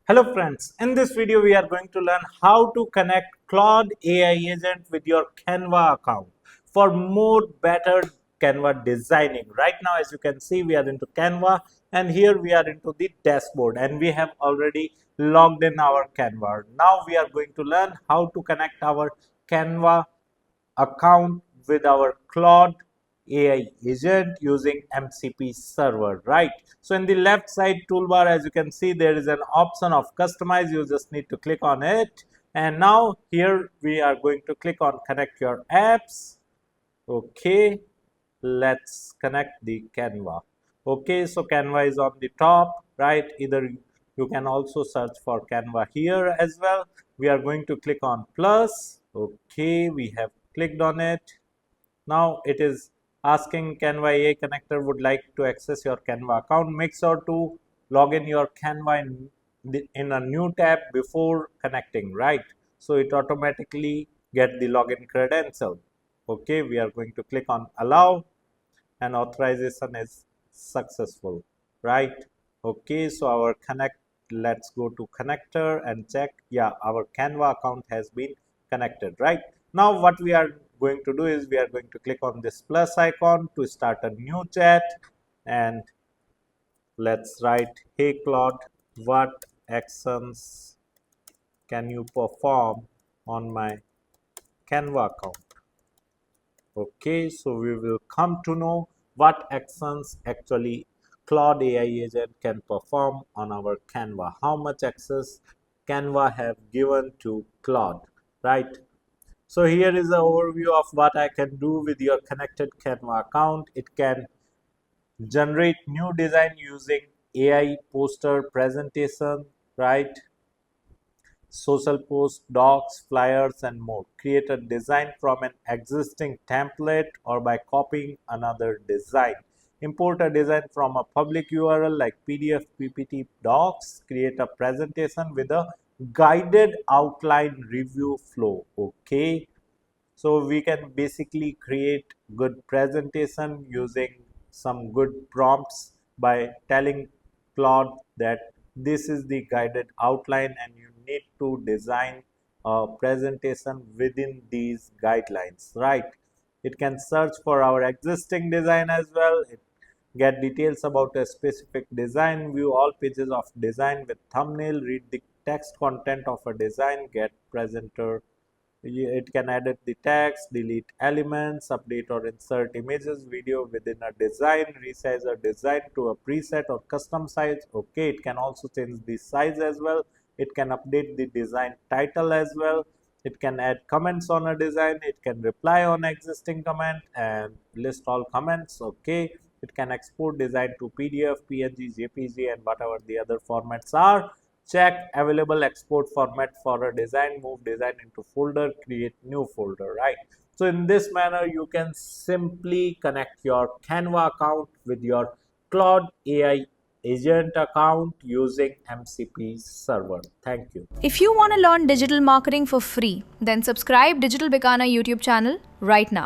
Hello friends, in this video we are going to learn how to connect Claude AI agent with your Canva account for more better Canva designing. Right now as you can see we are into Canva and here we are into the dashboard and we have already logged in our Canva. Now we are going to learn how to connect our Canva account with our Claude AI agent using MCP server, right? So in the left side toolbar, as you can see, there is an option of customize. You just need to click on it. And now here we are going to click on connect your apps. Okay, let's connect the Canva. Okay, so Canva is on the top, right? Either you can also search for Canva here as well. We are going to click on plus. Okay, we have clicked on it. Now it is asking Canva AI connector would like to access your Canva account. Make sure to log in your Canva in a new tab before connecting, right? So it automatically get the login credential. Okay, we are going to click on allow and authorization is successful, right? Okay, so our connect, let's go to connector and check. Yeah, our Canva account has been connected, right? Now what we are going to do is we are going to click on this plus icon to start a new chat and let's write, hey Claude, what actions can you perform on my Canva account? Okay, so we will come to know what actions actually Claude AI agent can perform on our Canva. How much access Canva have given to Claude, right? So here is the overview of what I can do with your connected Canva account. It can generate new design using AI poster presentation, right? Social posts, docs, flyers, and more. Create a design from an existing template or by copying another design. Import a design from a public URL like PDF, PPT, docs. Create a presentation with a guided outline review flow. Okay. So we can basically create good presentation using some good prompts by telling Claude that this is the guided outline and you need to design a presentation within these guidelines, right? It can search for our existing design as well. It get details about a specific design, view all pages of design with thumbnail, read the text content of a design, get presenter. It can edit the text, delete elements, update or insert images, video within a design, resize a design to a preset or custom size. Okay, it can also change the size as well. It can update the design title as well. It can add comments on a design. It can reply on existing comment and list all comments. Okay, it can export design to PDF, PNG, JPG and whatever the other formats are. Check available export format for a design, move design into folder, create new folder, right? So in this manner, you can simply connect your Canva account with your Claude AI agent account using MCP server. Thank you. If you want to learn digital marketing for free, then subscribe Digital Bikana YouTube channel right now.